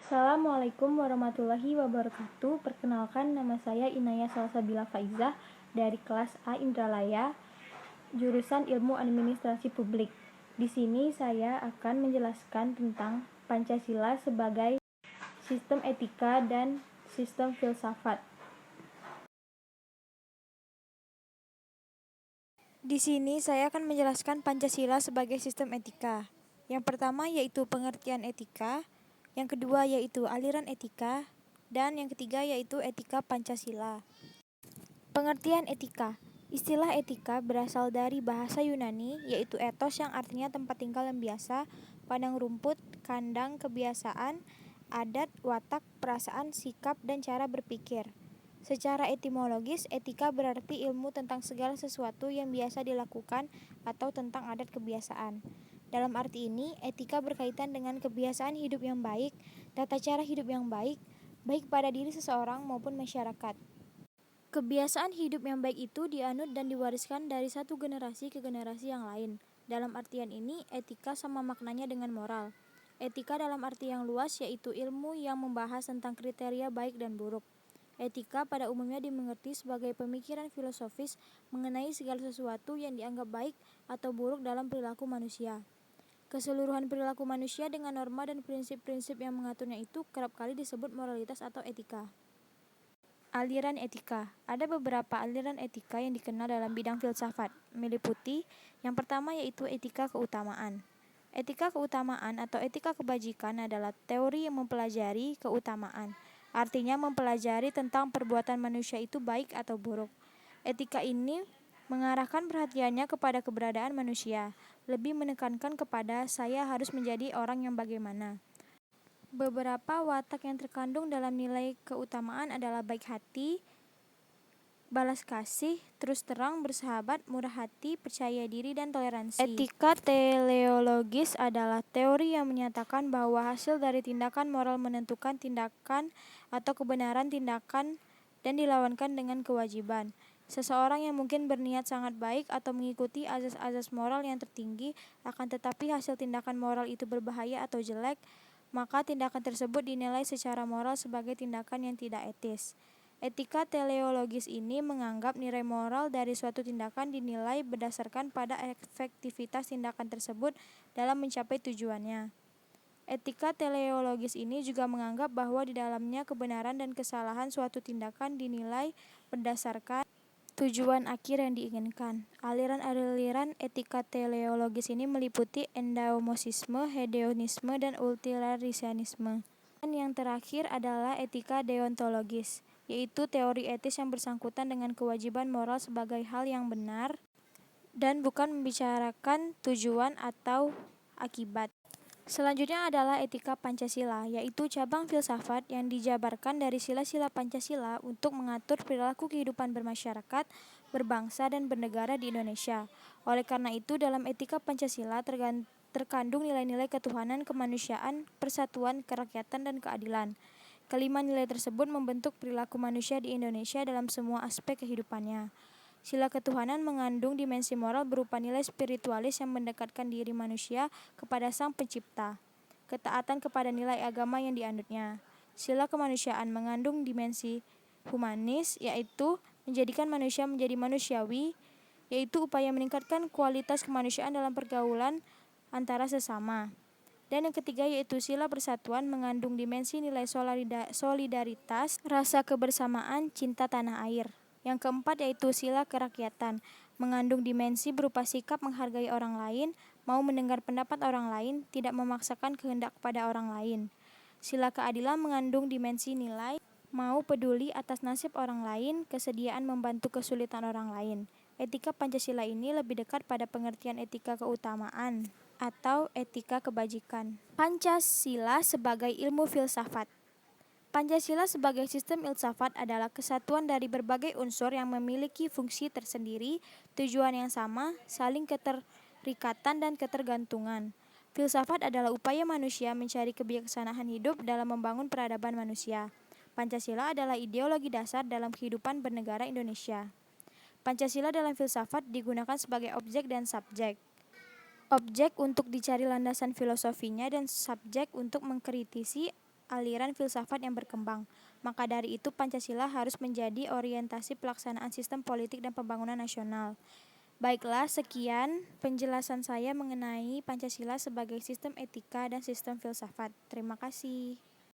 Assalamualaikum warahmatullahi wabarakatuh. Perkenalkan, nama saya Inaya Salsabila Faizah dari kelas A Indralaya, jurusan Ilmu Administrasi Publik. Di sini saya akan menjelaskan tentang Pancasila sebagai sistem etika dan sistem filsafat. Di sini saya akan menjelaskan Pancasila sebagai sistem etika. Yang pertama yaitu pengertian etika, yang kedua yaitu aliran etika, dan yang ketiga yaitu etika Pancasila. Pengertian etika. Istilah etika berasal dari bahasa Yunani yaitu ethos yang artinya tempat tinggal yang biasa, padang rumput, kandang, kebiasaan, adat, watak, perasaan, sikap, dan cara berpikir. Secara etimologis, etika berarti ilmu tentang segala sesuatu yang biasa dilakukan atau tentang adat kebiasaan. Dalam arti ini, etika berkaitan dengan kebiasaan hidup yang baik, tata cara hidup yang baik pada diri seseorang maupun masyarakat. Kebiasaan hidup yang baik itu dianut dan diwariskan dari satu generasi ke generasi yang lain. Dalam artian ini, etika sama maknanya dengan moral. Etika dalam arti yang luas yaitu ilmu yang membahas tentang kriteria baik dan buruk. Etika pada umumnya dimengerti sebagai pemikiran filosofis mengenai segala sesuatu yang dianggap baik atau buruk dalam perilaku manusia. Keseluruhan perilaku manusia dengan norma dan prinsip-prinsip yang mengaturnya itu kerap kali disebut moralitas atau etika. Aliran etika. Ada beberapa aliran etika yang dikenal dalam bidang filsafat, meliputi yang pertama yaitu etika keutamaan. Etika keutamaan atau etika kebajikan adalah teori yang mempelajari keutamaan. Artinya mempelajari tentang perbuatan manusia itu baik atau buruk. Etika ini mengarahkan perhatiannya kepada keberadaan manusia, lebih menekankan kepada saya harus menjadi orang yang bagaimana. Beberapa watak yang terkandung dalam nilai keutamaan adalah baik hati, balas kasih, terus terang, bersahabat, murah hati, percaya diri, dan toleransi. Etika teleologis adalah teori yang menyatakan bahwa hasil dari tindakan moral menentukan tindakan atau kebenaran tindakan dan dilawankan dengan kewajiban. Seseorang yang mungkin berniat sangat baik atau mengikuti azas-azas moral yang tertinggi, akan tetapi hasil tindakan moral itu berbahaya atau jelek, maka tindakan tersebut dinilai secara moral sebagai tindakan yang tidak etis. Etika teleologis ini menganggap nilai moral dari suatu tindakan dinilai berdasarkan pada efektivitas tindakan tersebut dalam mencapai tujuannya. Etika teleologis ini juga menganggap bahwa di dalamnya kebenaran dan kesalahan suatu tindakan dinilai berdasarkan tujuan akhir yang diinginkan. Aliran-aliran etika teleologis ini meliputi endaomosisme, hedonisme, dan utilitarianisme. Dan yang terakhir adalah etika deontologis, yaitu teori etis yang bersangkutan dengan kewajiban moral sebagai hal yang benar dan bukan membicarakan tujuan atau akibat. Selanjutnya adalah etika Pancasila, yaitu cabang filsafat yang dijabarkan dari sila-sila Pancasila untuk mengatur perilaku kehidupan bermasyarakat, berbangsa, dan bernegara di Indonesia. Oleh karena itu, dalam etika Pancasila terkandung nilai-nilai ketuhanan, kemanusiaan, persatuan, kerakyatan, dan keadilan. Kelima nilai tersebut membentuk perilaku manusia di Indonesia dalam semua aspek kehidupannya. Sila ketuhanan mengandung dimensi moral berupa nilai spiritualis yang mendekatkan diri manusia kepada Sang Pencipta, ketaatan kepada nilai agama yang dianutnya. Sila kemanusiaan mengandung dimensi humanis, yaitu menjadikan manusia menjadi manusiawi, yaitu upaya meningkatkan kualitas kemanusiaan dalam pergaulan antara sesama. Dan yang ketiga yaitu sila persatuan mengandung dimensi nilai solidaritas, rasa kebersamaan, cinta tanah air. Yang keempat yaitu sila kerakyatan, mengandung dimensi berupa sikap menghargai orang lain, mau mendengar pendapat orang lain, tidak memaksakan kehendak pada orang lain. Sila keadilan mengandung dimensi nilai, mau peduli atas nasib orang lain, kesediaan membantu kesulitan orang lain. Etika Pancasila ini lebih dekat pada pengertian etika keutamaan atau etika kebajikan. Pancasila sebagai ilmu filsafat. Pancasila sebagai sistem filsafat adalah kesatuan dari berbagai unsur yang memiliki fungsi tersendiri, tujuan yang sama, saling keterikatan dan ketergantungan. Filsafat adalah upaya manusia mencari kebijaksanaan hidup dalam membangun peradaban manusia. Pancasila adalah ideologi dasar dalam kehidupan bernegara Indonesia. Pancasila dalam filsafat digunakan sebagai objek dan subjek. Objek untuk dicari landasan filosofinya dan subjek untuk mengkritisi aliran filsafat yang berkembang. Maka dari itu Pancasila harus menjadi orientasi pelaksanaan sistem politik dan pembangunan nasional. Baiklah, sekian penjelasan saya mengenai Pancasila sebagai sistem etika dan sistem filsafat. Terima kasih.